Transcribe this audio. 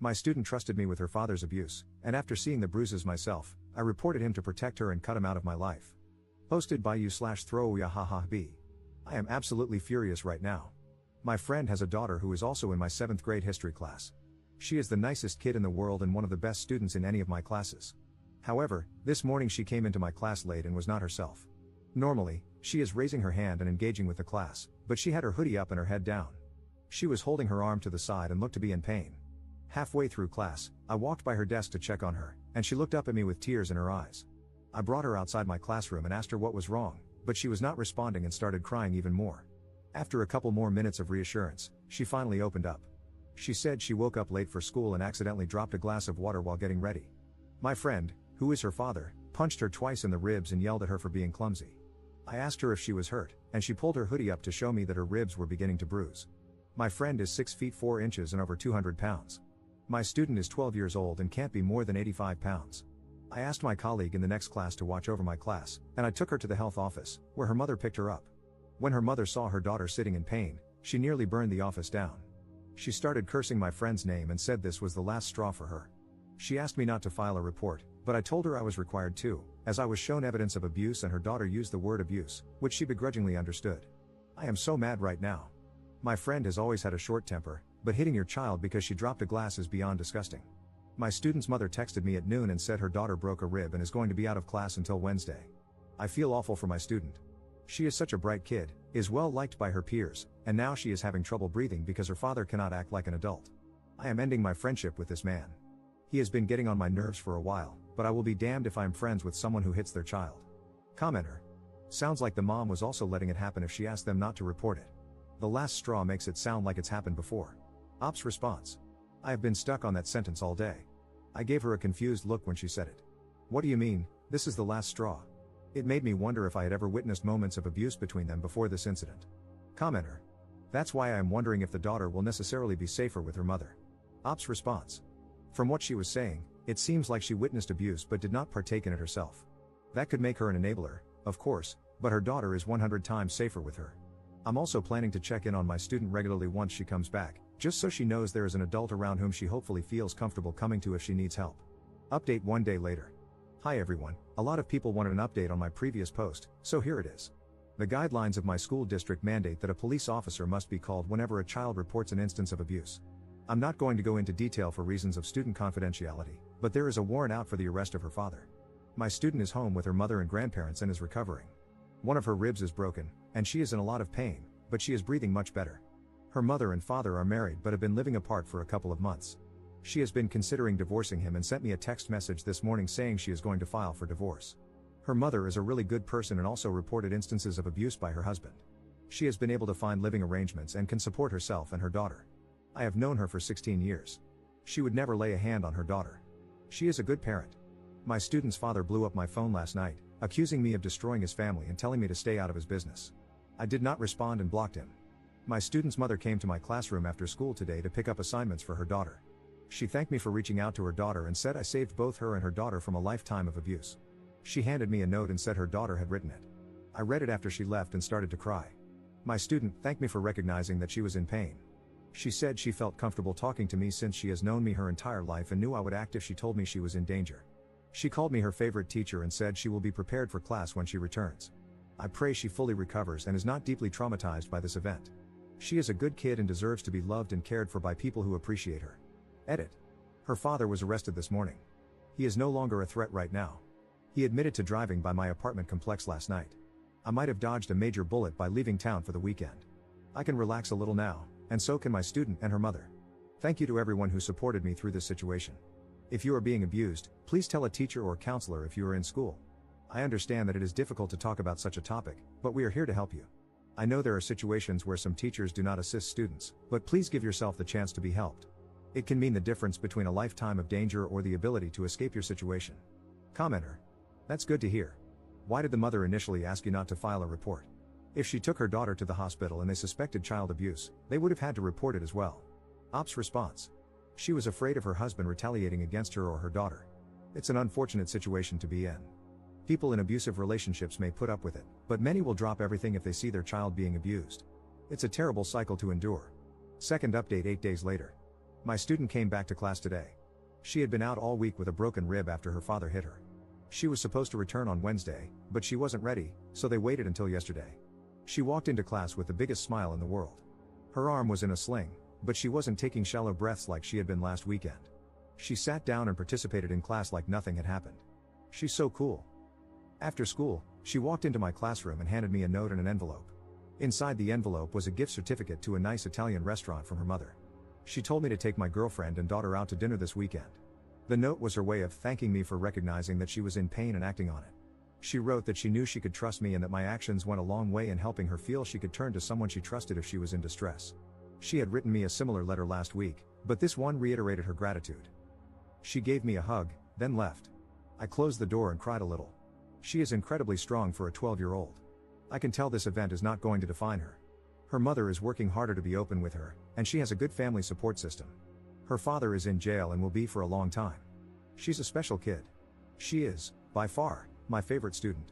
My student trusted me with her father's abuse, and after seeing the bruises myself, I reported him to protect her and cut him out of my life. Posted by you/throwyahahaB. I am absolutely furious right now. My friend has a daughter who is also in my 7th grade history class. She is the nicest kid in the world and one of the best students in any of my classes. However, this morning she came into my class late and was not herself. Normally, she is raising her hand and engaging with the class, but she had her hoodie up and her head down. She was holding her arm to the side and looked to be in pain. Halfway through class, I walked by her desk to check on her, and she looked up at me with tears in her eyes. I brought her outside my classroom and asked her what was wrong, but she was not responding and started crying even more. After a couple more minutes of reassurance, she finally opened up. She said she woke up late for school and accidentally dropped a glass of water while getting ready. My friend, who is her father, punched her twice in the ribs and yelled at her for being clumsy. I asked her if she was hurt, and she pulled her hoodie up to show me that her ribs were beginning to bruise. My friend is 6 feet 4 inches and over 200 pounds. My student is 12 years old and can't be more than 85 pounds. I asked my colleague in the next class to watch over my class, and I took her to the health office, where her mother picked her up. When her mother saw her daughter sitting in pain, she nearly burned the office down. She started cursing my friend's name and said this was the last straw for her. She asked me not to file a report, but I told her I was required to, as I was shown evidence of abuse and her daughter used the word abuse, which she begrudgingly understood. I am so mad right now. My friend has always had a short temper, but hitting your child because she dropped a glass is beyond disgusting. My student's mother texted me at noon and said her daughter broke a rib and is going to be out of class until Wednesday. I feel awful for my student. She is such a bright kid, is well liked by her peers, and now she is having trouble breathing because her father cannot act like an adult. I am ending my friendship with this man. He has been getting on my nerves for a while, but I will be damned if I am friends with someone who hits their child. Commenter. Sounds like the mom was also letting it happen if she asked them not to report it. The last straw makes it sound like it's happened before. Ops response. I have been stuck on that sentence all day. I gave her a confused look when she said it. What do you mean, this is the last straw? It made me wonder if I had ever witnessed moments of abuse between them before this incident. Commenter. That's why I am wondering if the daughter will necessarily be safer with her mother. Ops response. From what she was saying, it seems like she witnessed abuse but did not partake in it herself. That could make her an enabler, of course, but her daughter is 100 times safer with her. I'm also planning to check in on my student regularly once she comes back, just so she knows there is an adult around whom she hopefully feels comfortable coming to if she needs help. Update 1 day later. Hi everyone, a lot of people wanted an update on my previous post, so here it is. The guidelines of my school district mandate that a police officer must be called whenever a child reports an instance of abuse. I'm not going to go into detail for reasons of student confidentiality, but there is a warrant out for the arrest of her father. My student is home with her mother and grandparents and is recovering. One of her ribs is broken, and she is in a lot of pain, but she is breathing much better. Her mother and father are married but have been living apart for a couple of months. She has been considering divorcing him and sent me a text message this morning saying she is going to file for divorce. Her mother is a really good person and also reported instances of abuse by her husband. She has been able to find living arrangements and can support herself and her daughter. I have known her for 16 years. She would never lay a hand on her daughter. She is a good parent. My student's father blew up my phone last night, accusing me of destroying his family and telling me to stay out of his business. I did not respond and blocked him. My student's mother came to my classroom after school today to pick up assignments for her daughter. She thanked me for reaching out to her daughter and said I saved both her and her daughter from a lifetime of abuse. She handed me a note and said her daughter had written it. I read it after she left and started to cry. My student thanked me for recognizing that she was in pain. She said she felt comfortable talking to me since she has known me her entire life and knew I would act if she told me she was in danger. She called me her favorite teacher and said she will be prepared for class when she returns. I pray she fully recovers and is not deeply traumatized by this event. She is a good kid and deserves to be loved and cared for by people who appreciate her. Edit. Her father was arrested this morning. He is no longer a threat right now. He admitted to driving by my apartment complex last night. I might have dodged a major bullet by leaving town for the weekend. I can relax a little now, and so can my student and her mother. Thank you to everyone who supported me through this situation. If you are being abused, please tell a teacher or counselor if you are in school. I understand that it is difficult to talk about such a topic, but we are here to help you. I know there are situations where some teachers do not assist students, but please give yourself the chance to be helped. It can mean the difference between a lifetime of danger or the ability to escape your situation. Commenter. That's good to hear. Why did the mother initially ask you not to file a report? If she took her daughter to the hospital and they suspected child abuse, they would have had to report it as well. Ops response. She was afraid of her husband retaliating against her or her daughter. It's an unfortunate situation to be in. People in abusive relationships may put up with it, but many will drop everything if they see their child being abused. It's a terrible cycle to endure. Second update 8 days later. My student came back to class today. She had been out all week with a broken rib after her father hit her. She was supposed to return on Wednesday, but she wasn't ready, so they waited until yesterday. She walked into class with the biggest smile in the world. Her arm was in a sling, but she wasn't taking shallow breaths like she had been last weekend. She sat down and participated in class like nothing had happened. She's so cool. After school, she walked into my classroom and handed me a note and an envelope. Inside the envelope was a gift certificate to a nice Italian restaurant from her mother. She told me to take my girlfriend and daughter out to dinner this weekend. The note was her way of thanking me for recognizing that she was in pain and acting on it. She wrote that she knew she could trust me and that my actions went a long way in helping her feel she could turn to someone she trusted if she was in distress. She had written me a similar letter last week, but this one reiterated her gratitude. She gave me a hug, then left. I closed the door and cried a little. She is incredibly strong for a 12-year-old. I can tell this event is not going to define her. Her mother is working harder to be open with her, and she has a good family support system. Her father is in jail and will be for a long time. She's a special kid. She is, by far, my favorite student.